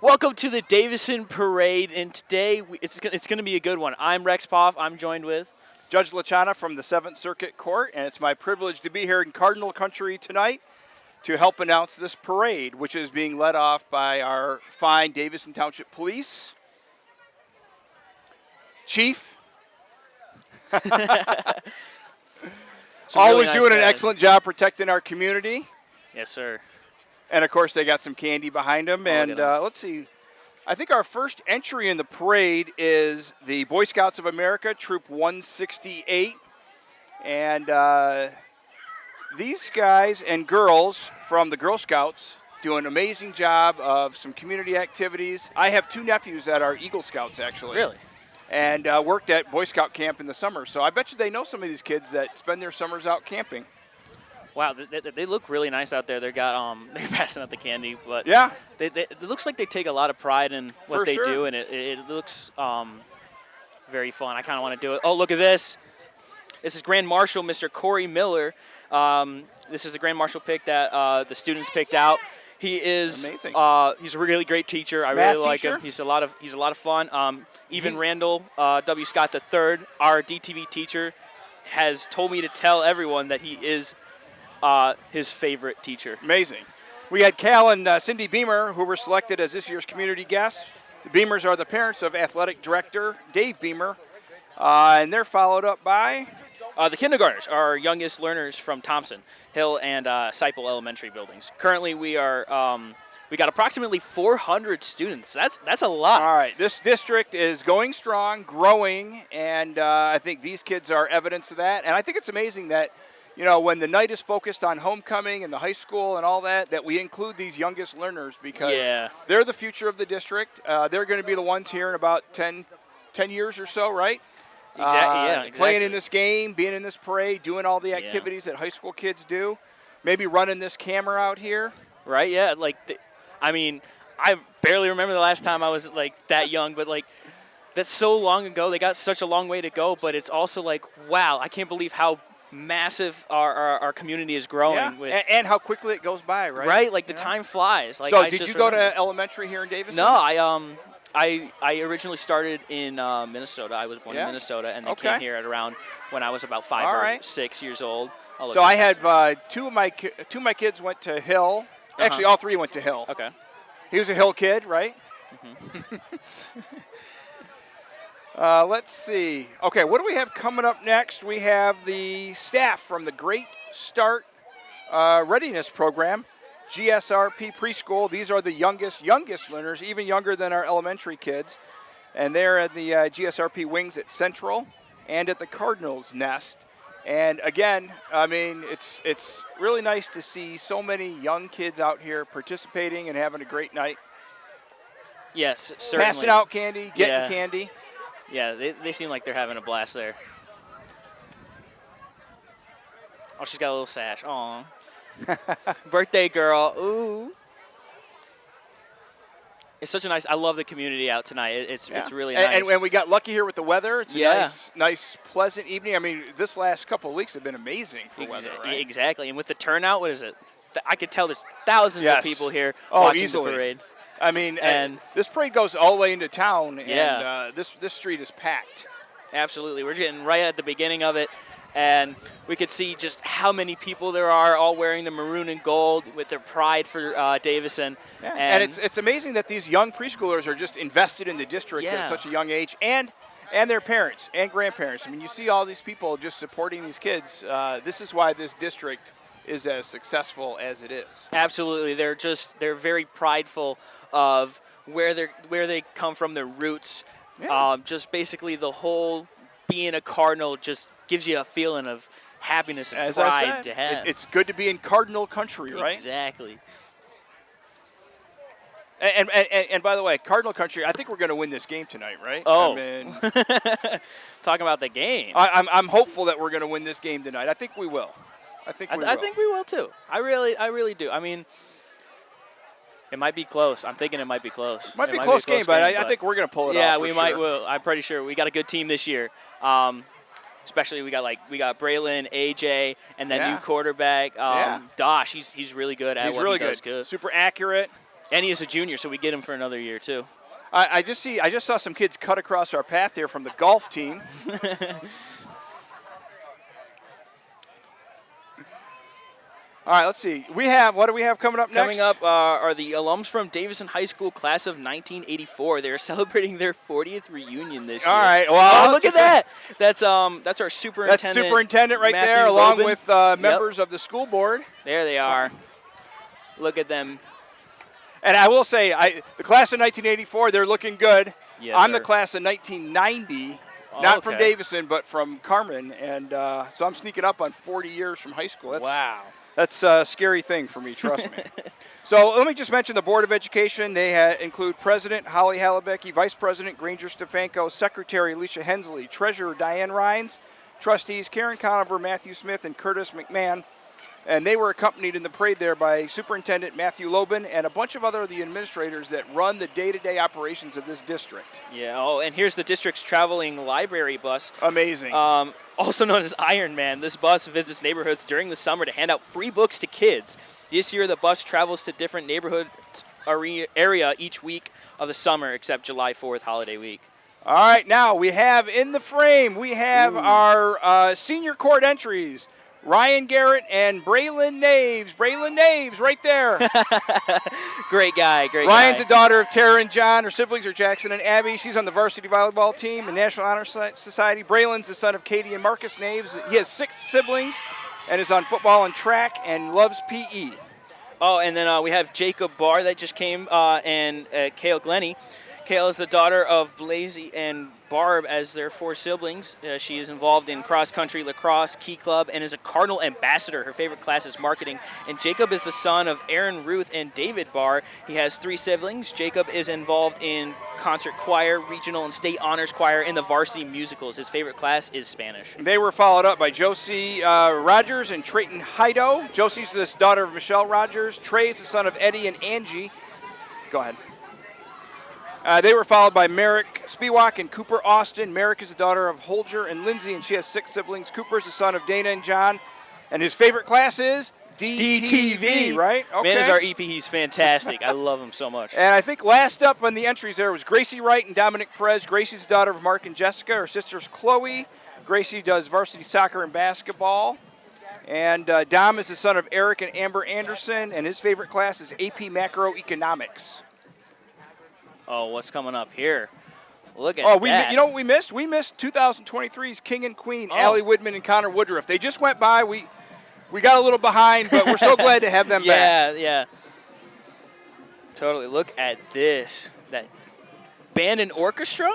Welcome to the Davison Parade, and today it's going to be a good one. I'm Rex Poff. I'm joined with Judge Lachana from the 7th Circuit Court, and it's my privilege to be here in Cardinal Country tonight to help announce this parade, which is being led off by our fine Davison Township Police Chief. Always doing an excellent job protecting our community. Yes, sir. And, of course, they got some candy behind them. And let's see. I think our first entry in the parade is the Boy Scouts of America, Troop 168. And these guys and girls from the Girl Scouts do an amazing job of some community activities. I have two nephews that are Eagle Scouts, actually. Really? And worked at Boy Scout camp in the summer. So I bet you they know some of these kids that spend their summers out camping. Wow, they look really nice out there. They're passing out the candy, but yeah, it looks like they take a lot of pride in what they do, and it looks very fun. I kind of want to do it. Oh, look at this! This is Grand Marshal Mr. Corey Miller. This is a Grand Marshal pick that the students picked out. He is amazing. He's a really great teacher. I Math really like teacher? him. He's a lot of fun. Even Randall W. Scott III, our DTV teacher, has told me to tell everyone that he is his favorite teacher. Amazing. We had Cal and Cindy Beamer, who were selected as this year's community guests. The Beamers are the parents of athletic director Dave Beamer, and they're followed up by the kindergartners, our youngest learners from Thompson Hill and Seipel Elementary buildings. Currently, we got approximately 400 students. That's a lot. All right, this district is going strong, growing, and I think these kids are evidence of that. And I think it's amazing that, you know, when the night is focused on homecoming and the high school and all that, that we include these youngest learners because they're the future of the district. They're going to be the ones here in about 10 years or so, right? Exactly. Playing in this game, being in this parade, doing all the activities that high school kids do. Maybe running this camera out here. Right, yeah. I barely remember the last time I was, that young, but, that's so long ago. They got such a long way to go, but it's also wow, I can't believe how massive our community is growing. Yeah. And how quickly it goes by, right? Right, the time flies. So did you go to elementary here in Davison? No, I originally started in Minnesota. I was born in Minnesota, and then came here at around when I was about 5 or 6 years old. So I had two of my kids went to Hill. Actually, all three went to Hill. Okay. He was a Hill kid, right? Mm-hmm. Let's see. Okay, what do we have coming up next? We have the staff from the Great Start Readiness Program, GSRP Preschool. These are the youngest learners, even younger than our elementary kids. And they're at the GSRP wings at Central and at the Cardinals Nest. And again, I mean, it's really nice to see so many young kids out here participating and having a great night. Yes, certainly. Passing out candy, getting candy. Yeah, they seem like they're having a blast there. Oh, she's got a little sash. Aw. Birthday girl. Ooh. It's such a nice. I love the community out tonight. It's really nice. And we got lucky here with the weather. It's a nice, pleasant evening. I mean, this last couple of weeks have been amazing for weather, right? Exactly. And with the turnout, what is it? I could tell there's thousands of people here watching easily. the parade. I mean, and this parade goes all the way into town, and this street is packed. Absolutely. We're getting right at the beginning of it. And we could see just how many people there are, all wearing the maroon and gold with their pride for Davison. Yeah. And it's amazing that these young preschoolers are just invested in the district at such a young age, and their parents and grandparents. I mean, you see all these people just supporting these kids. This is why this district is as successful as it is. Absolutely. They're very prideful of where they come from, their roots. Yeah. Just basically the whole being a Cardinal just gives you a feeling of happiness and pride to have. It's good to be in Cardinal country, right? Exactly. And by the way, Cardinal country, I think we're going to win this game tonight, right? Oh. I mean, talking about the game. I'm hopeful that we're going to win this game tonight. I think we will. I think we will too. I really do. I mean, it might be close. I'm thinking it might be close. Might be a close game, but I think we're going to pull it off. Yeah, we might. Will. I'm pretty sure we got a good team this year. Especially we got Braylon, AJ, and that new quarterback. Dosh, he's really good at what he does. Good. Super accurate. And he is a junior, so we get him for another year, too. I just saw some kids cut across our path here from the golf team. All right, let's see. What do we have coming up next? Coming up are the alums from Davison High School, class of 1984. They're celebrating their 40th reunion this year. All right. Well, look at that. That's our superintendent. That's superintendent right Matthew there, along Loban. with members of the school board. There they are. Look at them. And I will say, the class of 1984, they're looking good. Yes, I'm sir. the class of 1990, Oh, not from okay. Davison, but from Carmen. And so I'm sneaking up on 40 years from high school. Wow. That's a scary thing for me, trust me. So let me just mention the Board of Education. They include President Holly Halibecki, Vice President Granger Stefanko, Secretary Alicia Hensley, Treasurer Diane Rhines, Trustees Karen Conover, Matthew Smith, and Curtis McMahon. And they were accompanied in the parade there by Superintendent Matthew Loban and a bunch of the administrators that run the day-to-day operations of this district. Yeah. Oh, and here's the district's traveling library bus. Amazing. Also known as Iron Man, this bus visits neighborhoods during the summer to hand out free books to kids. This year, the bus travels to different neighborhood area each week of the summer, except July 4th, holiday week. All right, now we have in the frame, we have our senior court entries. Ryan Garrett and Braylon Naves. Braylon Naves right there. Great guy, Ryan's a daughter of Tara and John. Her siblings are Jackson and Abby. She's on the varsity volleyball team, the National Honor Society. Braylon's the son of Katie and Marcus Naves. He has 6 siblings and is on football and track and loves PE. Oh, and then we have Jacob Barr that just came and Kale Glenny. Kale is the daughter of Blasey and Barb as their 4 siblings. She is involved in cross-country lacrosse, Key Club, and is a Cardinal ambassador. Her favorite class is marketing. And Jacob is the son of Aaron Ruth and David Barr. He has 3 siblings. Jacob is involved in concert choir, regional and state honors choir, and the varsity musicals. His favorite class is Spanish. They were followed up by Josie Rogers and Trayton Heido. Josie's the daughter of Michelle Rogers. Trey is the son of Eddie and Angie. Go ahead. They were followed by Merrick Spiewak and Cooper Austin. Merrick is the daughter of Holger and Lindsay, and she has 6 siblings. Cooper is the son of Dana and John, and his favorite class is DTV, right? Okay. Man, is our EP. He's fantastic. I love him so much. And I think last up on the entries there was Gracie Wright and Dominic Perez. Gracie's the daughter of Mark and Jessica. Her sister's Chloe. Gracie does varsity soccer and basketball. And Dom is the son of Eric and Amber Anderson, and his favorite class is AP Macroeconomics. Oh, what's coming up here? Look at that. You know what we missed? We missed 2023's King and Queen, Allie Woodman and Connor Woodruff. They just went by. We got a little behind, but we're so glad to have them back. Yeah. Totally. Look at this. That band and orchestra?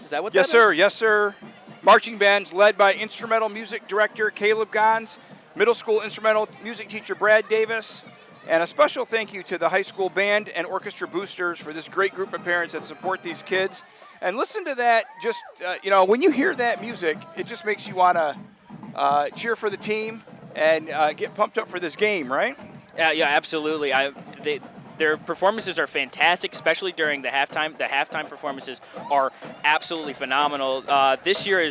Is that what that is? Yes, sir. Marching bands led by instrumental music director Caleb Gons, middle school instrumental music teacher Brad Davis, and a special thank you to the high school band and orchestra boosters for this great group of parents that support these kids. And listen to that, just, when you hear that music, it just makes you want to cheer for the team and get pumped up for this game, right? Yeah, absolutely. Their performances are fantastic, especially during the halftime. The halftime performances are absolutely phenomenal. This year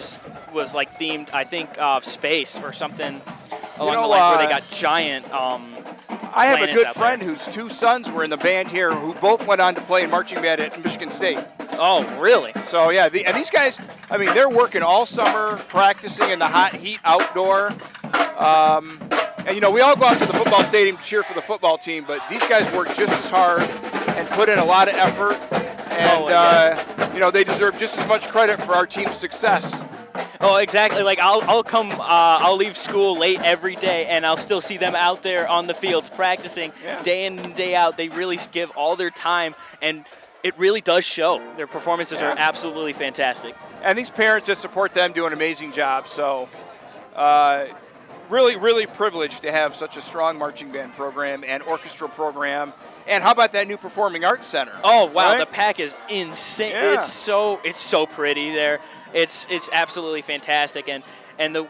was like themed, I think, space or something along the lines where they got giant I have a good friend there. whose 2 sons were in the band here who both went on to play in marching band at Michigan State. Oh, really? So, yeah, and these guys, they're working all summer, practicing in the hot heat outdoor. And, we all go out to the football stadium to cheer for the football team, but these guys work just as hard and put in a lot of effort. And, they deserve just as much credit for our team's success. Oh, exactly. Like I'll leave school late every day, and I'll still see them out there on the fields practicing day in and day out. They really give all their time, and it really does show. Their performances are absolutely fantastic. And these parents that support them do an amazing job. So, really, really privileged to have such a strong marching band program and orchestra program. And how about that new Performing Arts Center? Oh, wow. Right? The pack is insane. Yeah. It's so pretty there. It's absolutely fantastic. And the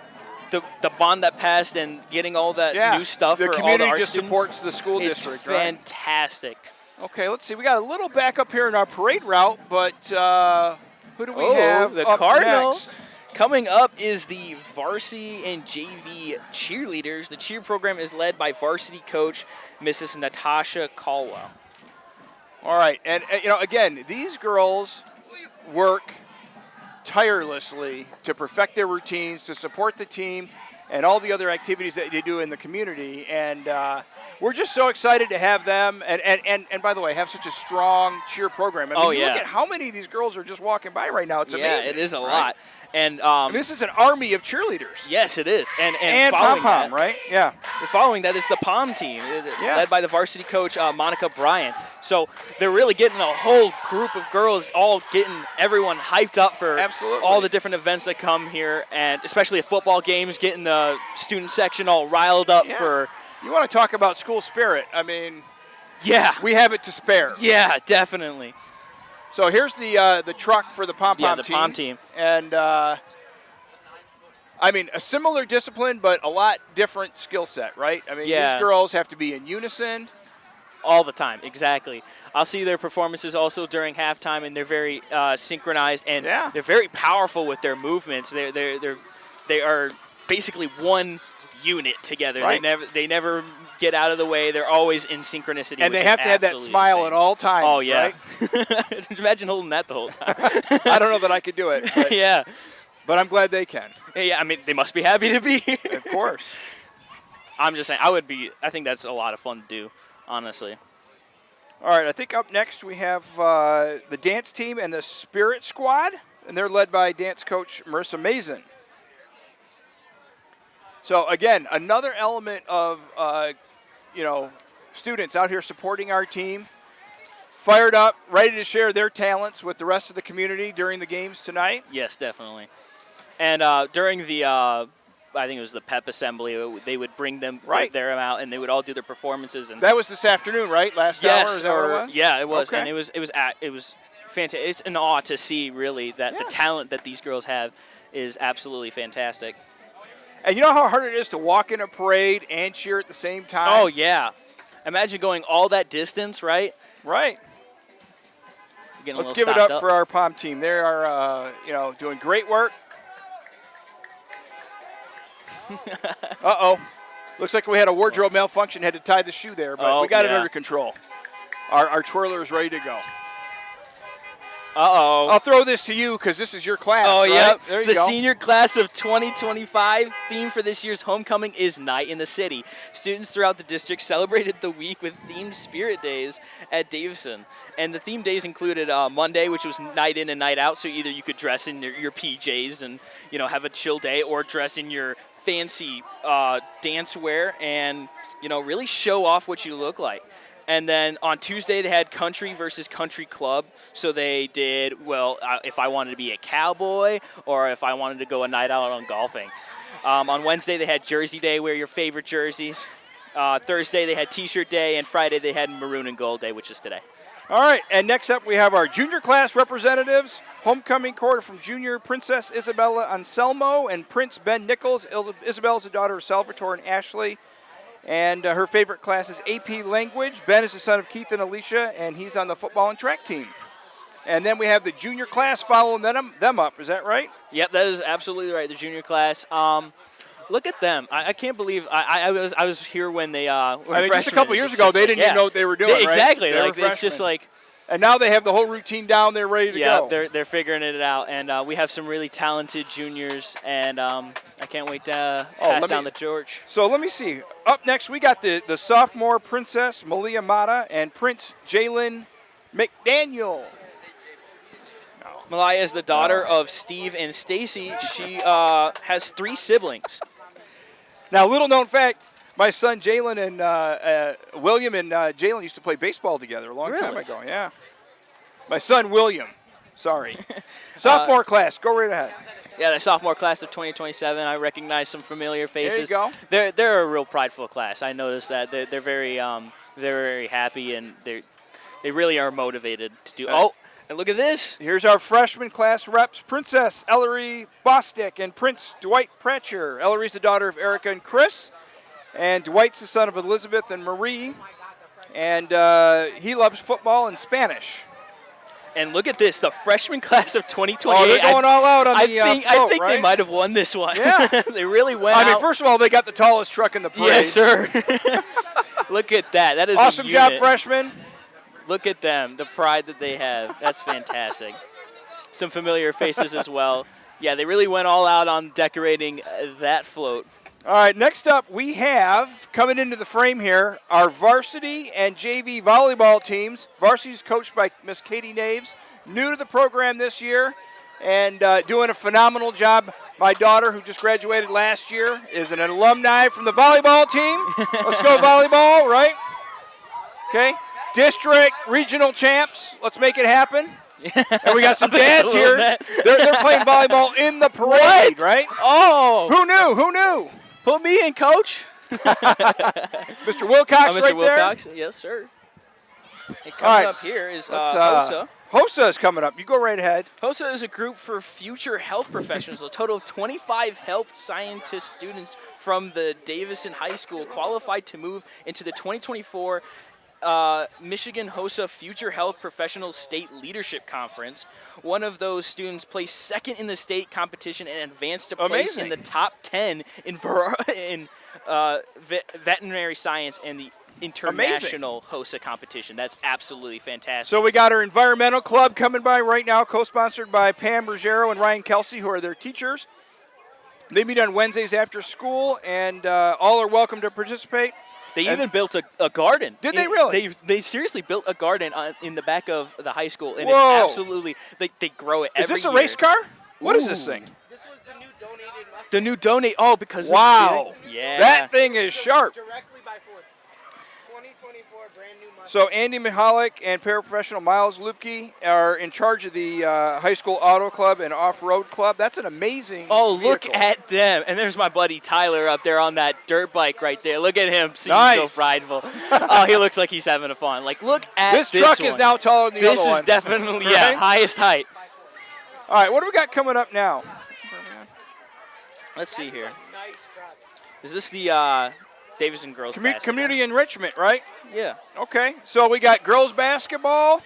bond that passed and getting all that new stuff the for all the community art just students, supports the school district, it's right? fantastic. Okay, let's see. We got a little backup here in our parade route, but who do we have the up Cardinal. next? Coming up is the varsity and JV cheerleaders. The cheer program is led by varsity coach Mrs. Natasha Caldwell. All right, and again, these girls work tirelessly to perfect their routines, to support the team, and all the other activities that they do in the community. And we're just so excited to have them. And by the way, have such a strong cheer program. I mean, look at how many of these girls are just walking by right now. It's amazing. Yeah, it is a right? lot. And this is an army of cheerleaders. Yes, it is. And pom-pom, right? Yeah. Following that is the POM team, led by the varsity coach, Monica Bryant. So they're really getting a whole group of girls, all getting everyone hyped up for all the different events that come here, and especially at football games, getting the student section all riled up for. You want to talk about school spirit? I mean, we have it to spare. Yeah, definitely. So here's the truck for the pom-pom team. Yeah, the POM team. And, I mean, a similar discipline, but a lot different skill set, right? I mean, these girls have to be in unison. All the time, exactly. I'll see their performances also during halftime, and they're very synchronized, and they're very powerful with their movements. They are basically one unit together. Right. They never get out of the way. They're always in synchronicity. And they have to have that smile at all times. Oh yeah. Right? Imagine holding that the whole time. I don't know that I could do it. But, yeah. But I'm glad they can. Yeah. I mean, they must be happy to be here. Of course. I'm just saying. I think that's a lot of fun to do, honestly. All right. I think up next we have the dance team and the Spirit Squad, and they're led by dance coach Marissa Mason. So, again, another element of, students out here supporting our team, fired up, ready to share their talents with the rest of the community during the games tonight. Yes, definitely. And during the, I think it was the pep assembly, they would bring them there out, and they would all do their performances. And that was this afternoon, right? Last hour? Is that what it was? Yeah, it was. Okay. And it was fantastic. It's an awe to see, really, that the talent that these girls have is absolutely fantastic. And you know how hard it is to walk in a parade and cheer at the same time? Oh, yeah. Imagine going all that distance, right? Right. Let's give it up for our POM team. They are, doing great work. Uh-oh. Looks like we had a wardrobe malfunction, had to tie the shoe there, but we got it under control. Our twirler is ready to go. Uh-oh. I'll throw this to you because this is your class, Oh, right? yep. There you the go. senior class of 2025 theme for this year's homecoming is Night in the City. Students throughout the district celebrated the week with themed spirit days at Davison. And the theme days included Monday, which was night in and night out, so either you could dress in your PJs and, have a chill day, or dress in your fancy dance wear and, really show off what you look like. And then on Tuesday, they had country versus country club. So they did, if I wanted to be a cowboy or if I wanted to go a night out on golfing. On Wednesday, they had Jersey Day, wear your favorite jerseys. Thursday, they had T-shirt day. And Friday, they had Maroon and Gold Day, which is today. All right, and next up, we have our junior class representatives. Homecoming court from junior Princess Isabella Anselmo and Prince Ben Nichols. Isabel is the daughter of Salvatore and Ashley. And her favorite class is AP Language. Ben is the son of Keith and Alicia, and he's on the football and track team. And then we have the junior class following them up. Is that right? Yep, that is absolutely right, the junior class. Look at them. I can't believe I was here when they were just a couple years ago, they didn't even know what they were doing, right? Exactly. They It's just like... And now they have the whole routine down. They're ready to go. Yeah, they're figuring it out. And we have some really talented juniors, and I can't wait to pass down the torch. So let me see. Up next, we got the sophomore Princess Malia Mata and Prince Jalen McDaniel. Malia is the daughter of Steve and Stacy. She has 3 siblings. Now, little known fact, my son Jalen and William and Jalen used to play baseball together a long time ago. Yeah. My son William. Sorry. Sophomore class. Go right ahead. Yeah, the sophomore class of 2027. I recognize some familiar faces. There you go. They're a real prideful class. I noticed that they're very happy, and they really are motivated to do. Oh, and look at this. Here's our freshman class reps: Princess Ellery Bostick and Prince Dwight Pratcher. Ellery's the daughter of Erica and Chris, and Dwight's the son of Elizabeth and Marie. And he loves football and Spanish. And look at this, the freshman class of 2028. Oh, they're going all out on the float, I think right? they might have won this one. Yeah. They really went out. I mean, first of all, they got the tallest truck in the parade. Yes, sir. Look at that. That is awesome a job, unit. freshmen. Look at them, the pride that they have. That's fantastic. Some familiar faces as well. Yeah, they really went all out on decorating that float. All right, next up we have, coming into the frame here, our varsity and JV volleyball teams. Varsity is coached by Miss Katie Naves, new to the program this year, and doing a phenomenal job. My daughter, who just graduated last year, is an alumni from the volleyball team. Let's go volleyball, right? Okay. District, regional champs. Let's make it happen. And we got some dads here. They're playing volleyball in the parade, right? Oh. Who knew? Who knew? Put me in, Coach. Mr. Wilcox Mr. right Wilcox. there. Yes, sir. And coming up here is HOSA. HOSA is coming up. You go right ahead. HOSA is a group for future health professionals. A total of 25 health scientist students from the Davison High School qualified to move into the 2024 Michigan HOSA Future Health Professionals State Leadership Conference. One of those students placed second in the state competition and advanced to place in the top 10 in veterinary science and the international HOSA competition. That's absolutely fantastic. So we got our environmental club coming by right now, co-sponsored by Pam Bergero and Ryan Kelsey, who are their teachers. They meet on Wednesdays after school, and all are welcome to participate. They even built a garden. Did they really? They seriously built a garden in the back of the high school, and Whoa. It's absolutely, they grow it every year. Is this a race car? What is this thing? This was the new donated Mustang. The new donate, because wow. Yeah. That thing is sharp. Directly by Ford. 2024 brand new Mustang. So Andy Mihalik and paraprofessional Miles Lupke are in charge of the high school auto club and off-road club. That's an amazing look vehicle. at them. And there's my buddy Tyler up there on that dirt bike right there. Look at him, seems Nice. so prideful. Oh, he looks like he's having a fun. Like, look at This truck one. is now taller than the This other one. is definitely, Right? highest height. All right, what do we got coming up now? Let's see here. Nice truck. Is this the Davison girls basketball? Community enrichment, right? Yeah. Okay, so we got girls basketball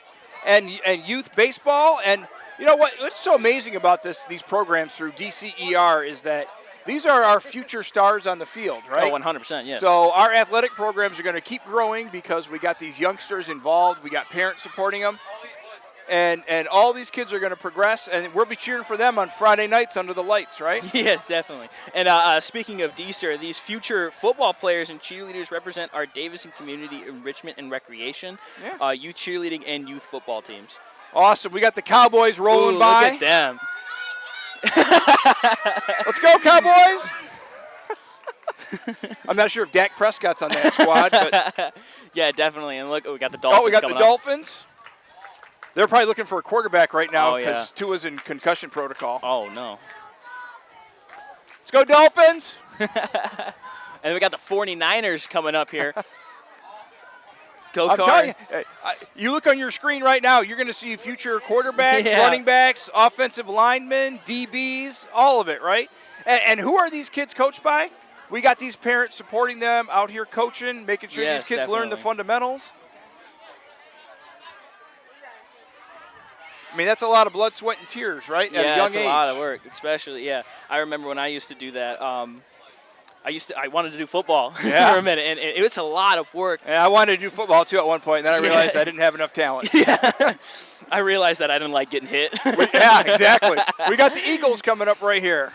and youth baseball, and you know what's so amazing about these programs through DCER is that these are our future stars on the field, right? Oh, 100%, yes. So our athletic programs are going to keep growing because we got these youngsters involved, we got parents supporting them, and all these kids are going to progress, and we'll be cheering for them on Friday nights under the lights, right? Yes, definitely. And speaking of DSER, these future football players and cheerleaders represent our Davison Community Enrichment and Recreation, youth cheerleading, and youth football teams. Awesome. We got the Cowboys rolling by. Look at them. Let's go, Cowboys! I'm not sure if Dak Prescott's on that squad, but yeah, definitely. And look, we got the Dolphins. oh, we got the coming Dolphins. They're probably looking for a quarterback right now Oh, yeah. because Tua's in concussion protocol. Oh no. Let's go, Dolphins! And we got the 49ers coming up here. Go I'm telling Cards. you, you look on your screen right now, you're going to see future quarterbacks, Yeah. running backs, offensive linemen, DBs, all of it, right? And who are these kids coached by? We got these parents supporting them out here coaching, making sure Yes, these kids learn the definitely. fundamentals. I mean, that's a lot of blood, sweat, and tears, right? At a young it's age. a lot of work, especially, I remember when I used to do that. I wanted to do football for a minute, and it's a lot of work. And I wanted to do football, too, at one point, and then I realized I didn't have enough talent. I realized that I didn't like getting hit. Yeah, exactly. We got the Eagles coming up right here.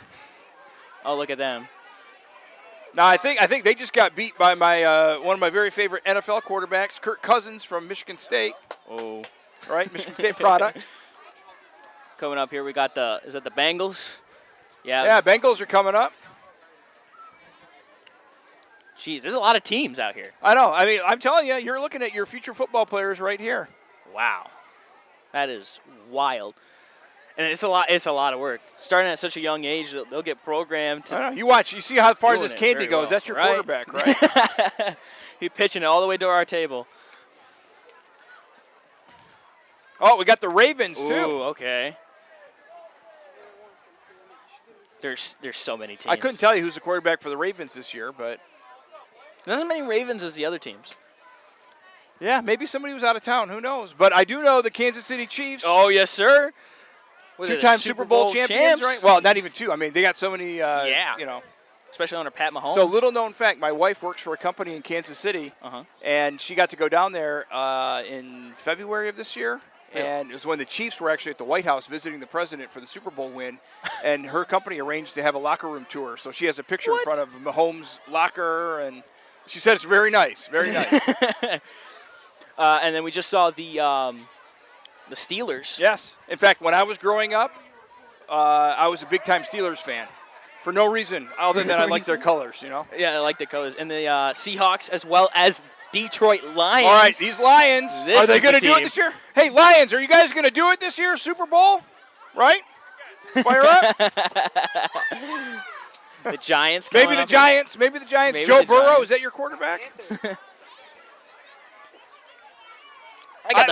Oh, look at them. Now, I think they just got beat by my one of my very favorite NFL quarterbacks, Kirk Cousins from Michigan State. Oh. Right, Michigan State product. Coming up here, we got is that the Bengals? Yeah, Bengals are coming up. Jeez, there's a lot of teams out here. I know. I mean, I'm telling you, you're looking at your future football players right here. Wow. That is wild. And it's a lot of work. Starting at such a young age, they'll get programmed to I know. You watch. You see how far doing this it candy very goes. well, That's your right? quarterback, right? He's pitching it all the way to our table. Oh, we got the Ravens, too. Ooh, okay. There's so many teams. I couldn't tell you who's the quarterback for the Ravens this year, but Not as many Ravens as the other teams. yeah, maybe somebody was out of town. Who knows? But I do know the Kansas City Chiefs. Oh, yes, sir. Was it Two-time the Super Bowl champions, champs? right? Well, not even two. I mean, they got so many, especially under Pat Mahomes. So little known fact, my wife works for a company in Kansas City, and she got to go down there in February of this year. And it was when the Chiefs were actually at the White House visiting the president for the Super Bowl win, and her company arranged to have a locker room tour. So she has a picture in front of Mahomes' locker, and she said it's very nice, very nice. And then we just saw the Steelers. Yes. In fact, when I was growing up, I was a big-time Steelers fan for no reason other than I like their colors, you know? Yeah, I like the colors. And the Seahawks as well as Detroit Lions. All right, these Lions, are they going to do it this year? Hey, Lions, are you guys going to do it this year, Super Bowl? Right? Fire up. The Giants. Maybe the Giants. Maybe the Giants. Joe Burrow, is that your quarterback?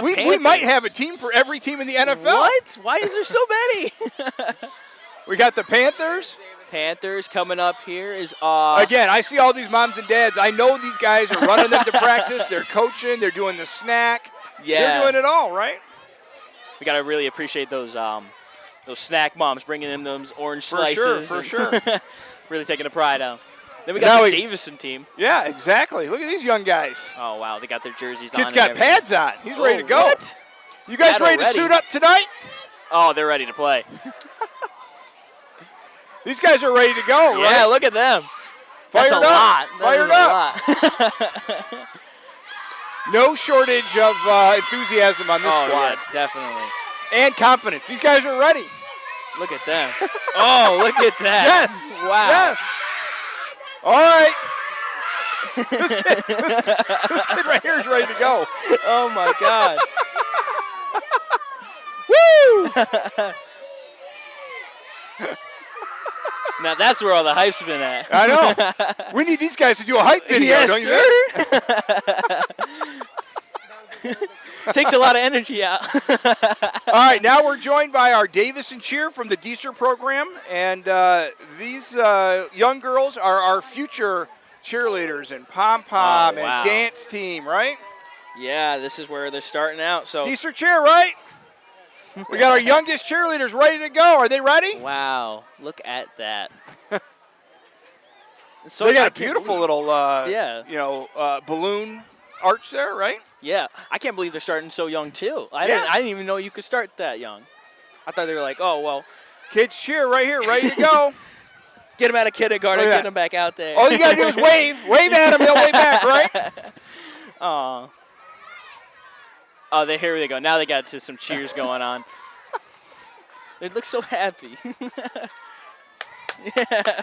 We might have a team for every team in the NFL. What? Why is there so many? We got the Panthers. Panthers coming up here is again, I see all these moms and dads. I know these guys are running them to practice. They're coaching. They're doing the snack. Yeah. They're doing it all, right? We got to really appreciate those snack moms bringing in those orange slices. For sure. Really taking a pride out. Then we got the Davison team. Yeah, exactly. Look at these young guys. Oh, wow. They got their jerseys on. Kid's got pads on. He's ready to go. What? You guys ready to suit up tonight? Oh, they're ready to play. These guys are ready to go, right? Yeah, look at them. That's a lot. Fired up. No shortage of enthusiasm on this squad. Yes, definitely. And confidence. These guys are ready. Look at them. Oh, look at that. Yes. Wow. Yes. All right. This kid right here is ready to go. Oh, my God. Woo! Now that's where all the hype's been at. I know. We need these guys to do a hype video, yes, don't you think? Takes a lot of energy out. All right, now we're joined by our Davison cheer from the Deeser program, and these young girls are our future cheerleaders and pom-pom and dance team, right? Yeah, this is where they're starting out. So Deeser cheer, right? We got our youngest cheerleaders ready to go. Are they ready? Wow, look at that. So they got a beautiful little, balloon arch there, right? Yeah, I can't believe they're starting so young too. I didn't even know you could start that young. I thought they were like, oh well, kids cheer right here, ready to go. Get them out of kindergarten, get them back out there. All you gotta do is wave at them, they'll wave back, right? Oh, here they go. Now they got some cheers going on. They look so happy. Yeah.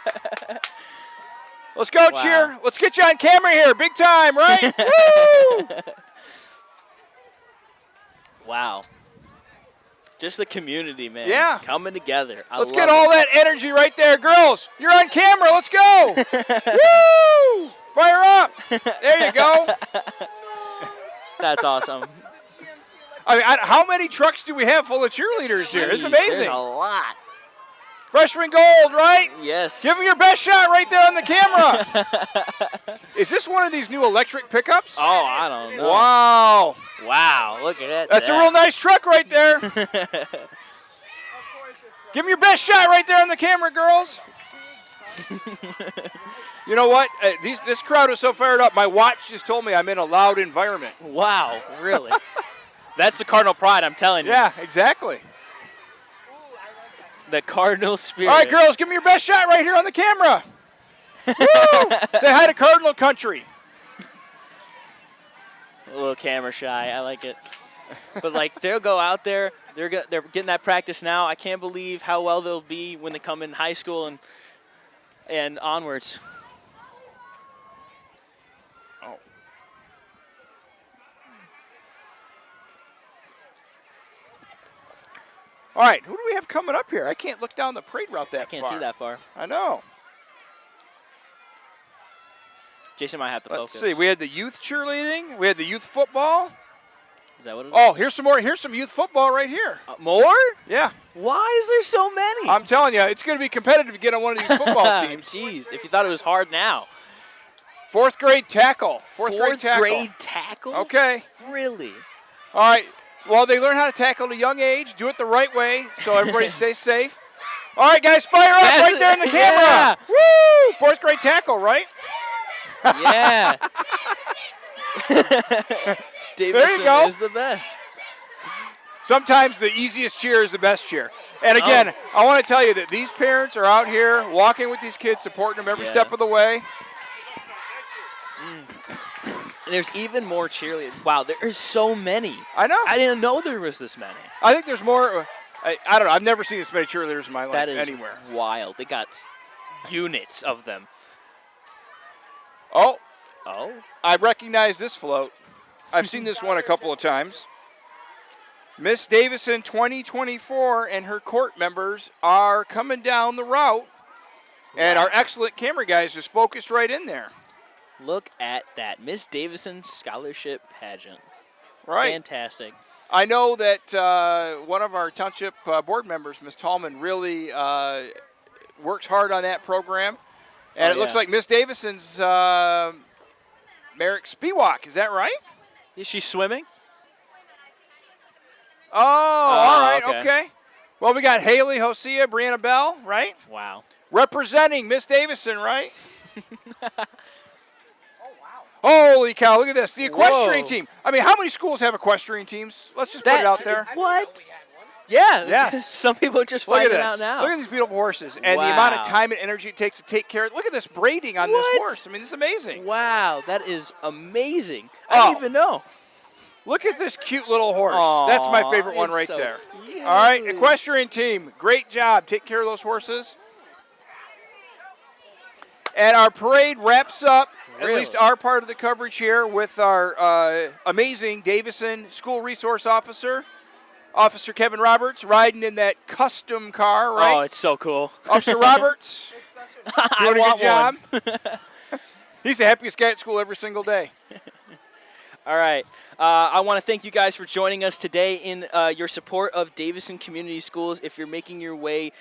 Let's go, cheer. Let's get you on camera here. Big time, right? Woo! Wow. Just the community, man. Yeah. Coming together. Let's get all that energy right there. Girls, you're on camera. Let's go. Woo! Fire up. There you go. That's awesome. I mean, how many trucks do we have full of cheerleaders here? It's amazing. There's a lot. Freshman gold, right? Yes. Give them your best shot right there on the camera. Is this one of these new electric pickups? Oh, I don't know. Wow. Wow, look at that. That's a real nice truck right there. Give them your best shot right there on the camera, girls. You know what? This crowd is so fired up. My watch just told me I'm in a loud environment. Wow, really? That's the Cardinal pride, I'm telling you. Yeah, exactly. The Cardinal spirit. All right, girls, give me your best shot right here on the camera. Woo! Say hi to Cardinal Country. A little camera shy. I like it. But, like, they'll go out there. They're getting that practice now. I can't believe how well they'll be when they come in high school and onwards. Oh. All right, who do we have coming up here? I can't look down the parade route that far. I can't see that far. I know. Jason might have to focus. Let's see. We had the youth cheerleading. We had the youth football. Is that what it is? Oh, here's some more. Here's some youth football right here. More? Yeah. Why is there so many? I'm telling you, it's going to be competitive to get on one of these football teams. Jeez, if you thought it was hard now. Fourth grade tackle. Fourth grade tackle? Okay. Really? All right. Well, they learn how to tackle at a young age. Do it the right way so everybody stays safe. All right, guys, fire up right there in the camera. Yeah. Woo! Fourth grade tackle, right? Yeah. Davison go. is the best. Sometimes the easiest cheer is the best cheer. And again, I want to tell you that these parents are out here walking with these kids, supporting them every step of the way. And there's even more cheerleaders. Wow, there's so many. I know. I didn't know there was this many. I think there's more. I don't know. I've never seen this many cheerleaders in my life That is anywhere. wild. They got units of them. Oh, Oh. I recognize this float. I've seen this one a couple of times. Miss Davison 2024 and her court members are coming down the route. And our excellent camera guys just focused right in there. Look at that. Miss Davison Scholarship Pageant. Right. Fantastic. I know that one of our township board members, Ms. Tallman, really works hard on that program. And it looks like Miss Davison's Merrick Spiewak. Is that right? Is she swimming? Oh, all right, okay. okay. Well, we got Haley, Hosea, Brianna Bell, right? Wow. Representing Miss Davison, right? Holy cow, look at this. The equestrian team. I mean, how many schools have equestrian teams? Let's just put it out there. What? Yeah. Yes. Some people are just Look at finding this. out now. Look at these beautiful horses and the Wow. amount of time and energy it takes to take care of. Look at this braiding on this What? horse. I mean, it's amazing. Wow, that is amazing. I didn't even know. Look at this cute little horse. Aw, That's my favorite one it's right so there. cute. All right, equestrian team, great job. Take care of those horses. And our parade wraps up, at least our part of the coverage here, with our amazing Davison School Resource Officer, Officer Kevin Roberts, riding in that custom car, right? Oh, it's so cool. Officer Roberts, doing a want good job. He's the happiest guy at school every single day. All right. I want to thank you guys for joining us today in your support of Davison Community Schools. If you're making your way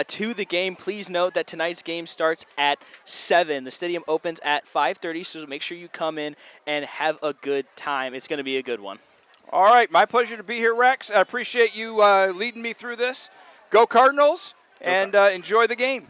to the game, please note that tonight's game starts at 7. The stadium opens at 5:30, so make sure you come in and have a good time. It's going to be a good one. All right, my pleasure to be here, Rex. I appreciate you leading me through this. Go Cardinals, and enjoy the game.